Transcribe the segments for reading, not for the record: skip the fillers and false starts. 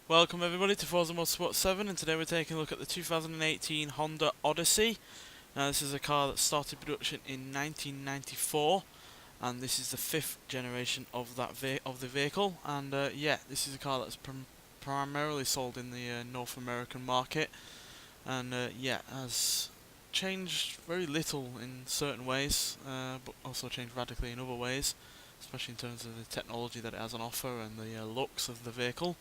Welcome everybody to Forza Motorsport 7, and today we're taking a look at the 2018 Honda Odyssey. Now this is a car that started production in 1994, and this is the 5th generation of the vehicle. And yeah, this is a car that's primarily sold in the North American market, and yeah, has changed very little in certain ways, but also changed radically in other ways, especially in terms of the technology that it has on offer and the looks of the vehicle.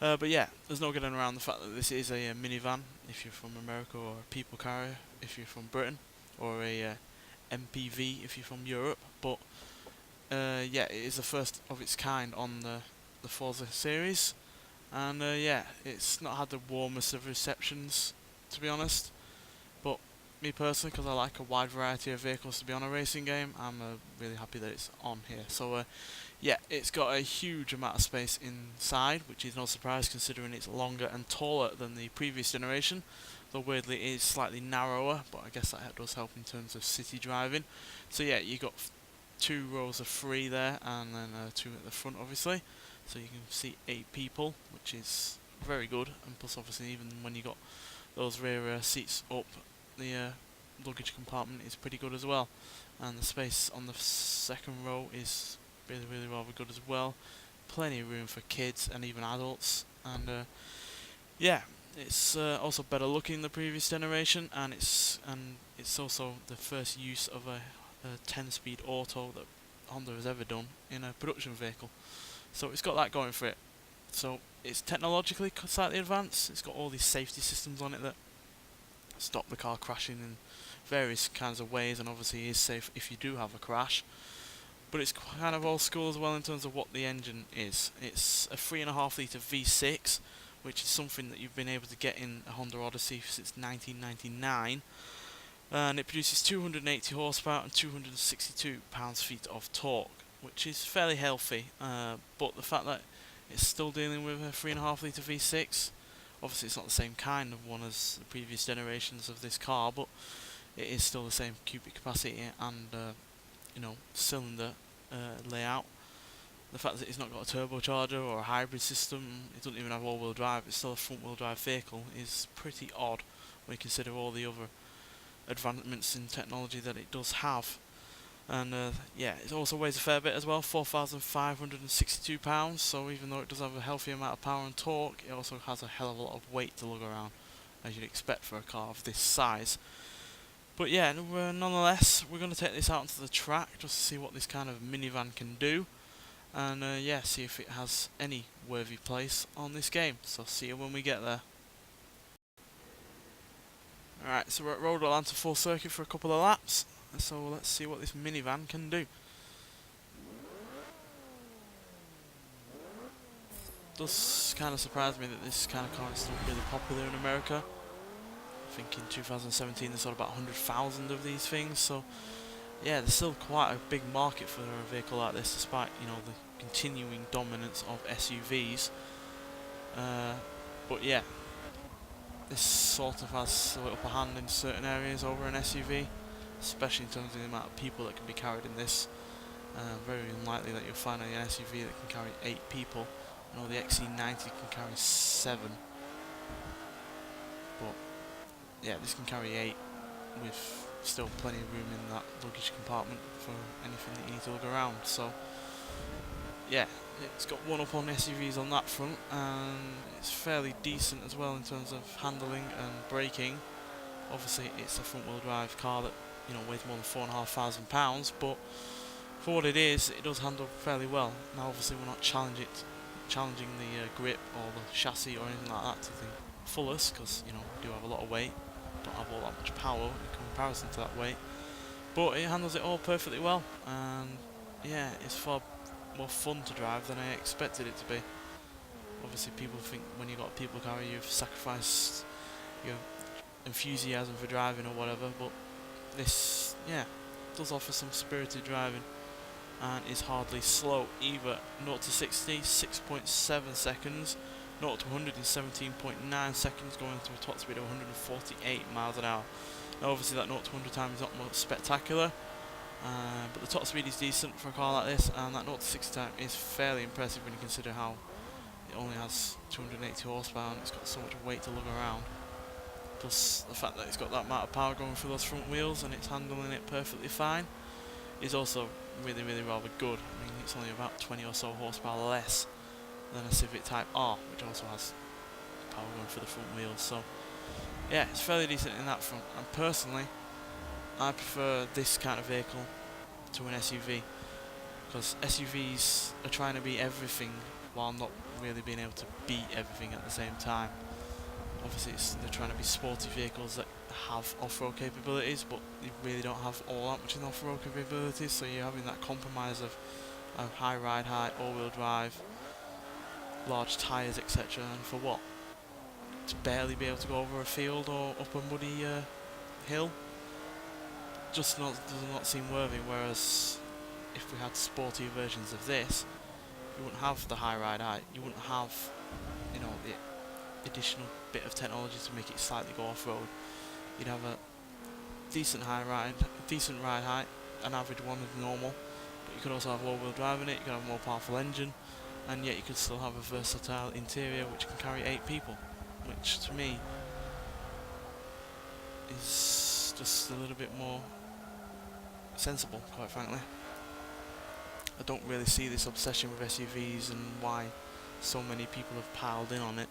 But yeah, there's no getting around the fact that this is a minivan if you're from America, or a people carrier if you're from Britain, or a MPV if you're from Europe. But yeah, it is the first of its kind on the Forza series, and yeah, it's not had the warmest of receptions, to be honest. But me personally, because I like a wide variety of vehicles to be on a racing game, I'm really happy that it's on here. So yeah, it's got a huge amount of space inside, which is no surprise considering it's longer and taller than the previous generation, though weirdly it is slightly narrower, but I guess that does help in terms of city driving. So yeah, you got 2 rows of 3 there, and then 2 at the front obviously, so you can see 8 people, which is very good. And plus obviously, even when you got those rear seats up, the luggage compartment is pretty good as well, and the space on the second row is really rather good as well. Plenty of room for kids and even adults, and yeah, it's also better looking than the previous generation, and it's also the first use of a 10-speed auto that Honda has ever done in a production vehicle. So it's got that going for it. So it's technologically slightly advanced. It's got all these safety systems on it that stop the car crashing in various kinds of ways, and obviously is safe if you do have a crash. But it's kind of old school as well in terms of what the engine is. It's a 3.5 litre V6, which is something that you've been able to get in a Honda Odyssey since 1999, and it produces 280 horsepower and 262 pounds-feet of torque, which is fairly healthy. But the fact that it's still dealing with a 3.5 litre V6, obviously it's not the same kind of one as the previous generations of this car, but it is still the same cubic capacity and cylinder layout. The fact that it's not got a turbocharger or a hybrid system, it doesn't even have all-wheel drive, it's still a front-wheel drive vehicle, is pretty odd when you consider all the other advancements in technology that it does have. And yeah, it also weighs a fair bit as well, 4,562 pounds, so even though it does have a healthy amount of power and torque, it also has a hell of a lot of weight to lug around, as you'd expect for a car of this size. But yeah, nonetheless, we're going to take this out onto the track just to see what this kind of minivan can do, and yeah, see if it has any worthy place on this game. So see you when we get there. Alright, so we're at Road Atlanta full circuit for a couple of laps, so let's see what this minivan can do. It does kind of surprise me that this kind of car is still really popular in America. I think in 2017 they sold about 100,000 of these things, so yeah, there's still quite a big market for a vehicle like this, despite the continuing dominance of SUVs. But yeah, this sort of has a upper hand in certain areas over an SUV, especially in terms of the amount of people that can be carried in this. Very unlikely that you'll find an SUV that can carry 8 people. I know the XC90 can carry 7, but yeah, this can carry 8 with still plenty of room in that luggage compartment for anything that you need to lug around. So yeah, it's got one up on SUVs on that front, and it's fairly decent as well in terms of handling and braking. Obviously it's a front wheel drive car that weighs more than 4,500 pounds, but for what it is, it does handle fairly well. Now obviously we're not challenging the grip or the chassis or anything like that to the fullest, because we do have a lot of weight, don't have all that much power in comparison to that weight, but it handles it all perfectly well, and yeah, it's far more fun to drive than I expected it to be. Obviously people think when you've got a people carrier you've sacrificed your enthusiasm for driving or whatever, but this, yeah, does offer some spirited driving and is hardly slow either. 0 to 60, 6.7 seconds, 0 to 100 in 17.9 seconds, going to a top speed of 148 miles an hour. Now obviously that 0 to 100 time is not much spectacular, but the top speed is decent for a car like this, and that 0 to 60 time is fairly impressive when you consider how it only has 280 horsepower and it's got so much weight to lug around. Plus the fact that it's got that amount of power going through those front wheels and it's handling it perfectly fine is also really rather good. I mean, it's only about 20 or so horsepower less than a Civic Type R, which also has power going through the front wheels. So yeah, it's fairly decent in that front. And personally, I prefer this kind of vehicle to an SUV, because SUVs are trying to be everything while not really being able to beat everything at the same time. Obviously they're trying to be sporty vehicles that have off-road capabilities, but they really don't have all that much in off-road capabilities, so you're having that compromise of high ride height, all-wheel drive, large tyres, etc. And for what? To barely be able to go over a field or up a muddy hill? Does not seem worthy. Whereas if we had sportier versions of this, you wouldn't have the high ride height, you wouldn't have, you know, the additional bit of technology to make it slightly go off-road. You'd have a decent ride height, an average one is normal, but you could also have all-wheel drive in it, you could have a more powerful engine, and yet you could still have a versatile interior which can carry 8 people, which to me is just a little bit more sensible, quite frankly. I don't really see this obsession with SUVs and why so many people have piled in on it,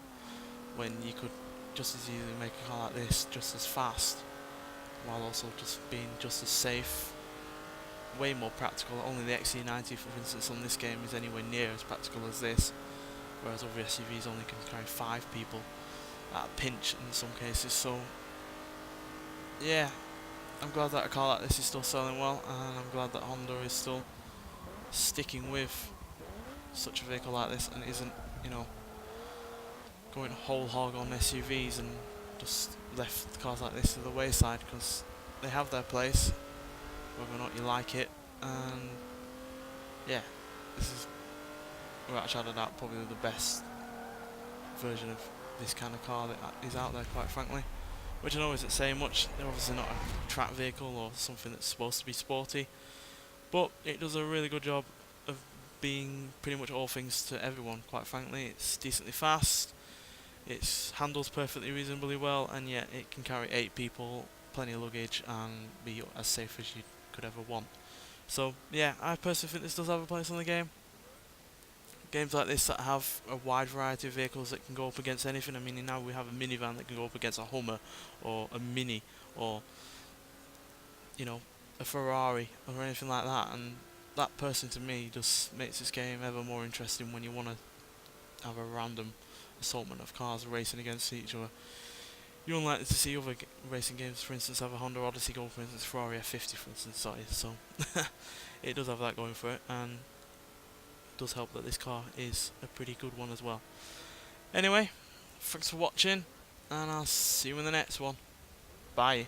when you could just as easily make a car like this just as fast, while also just being just as safe, way more practical. Only the XC90, for instance, on this game is anywhere near as practical as this, whereas other SUVs only can carry 5 people at a pinch in some cases. So yeah, I'm glad that a car like this is still selling well, and I'm glad that Honda is still sticking with such a vehicle like this and isn't, you know, going whole hog on SUVs and just left cars like this to the wayside, because they have their place, whether or not you like it. And yeah, this is, without a shadow of doubt, probably the best version of this kind of car that is out there, quite frankly. Which I know isn't saying much. They're obviously not a track vehicle or something that's supposed to be sporty, but it does a really good job of being pretty much all things to everyone, quite frankly. It's decently fast, it handles perfectly reasonably well, and yet it can carry 8 people, plenty of luggage, and be as safe as you could ever want. So yeah, I personally think this does have a place in the game. Games like this that have a wide variety of vehicles that can go up against anything. I mean, now we have a minivan that can go up against a Hummer, or a Mini, or, you know, a Ferrari, or anything like that, and that person to me just makes this game ever more interesting when you want to have a random assortment of cars racing against each other. You're unlikely to see other racing games, for instance, have a Honda Odyssey go for instance, Ferrari F50 for instance, sorry, so it does have that going for it, and it does help that this car is a pretty good one as well. Anyway, thanks for watching, and I'll see you in the next one. Bye.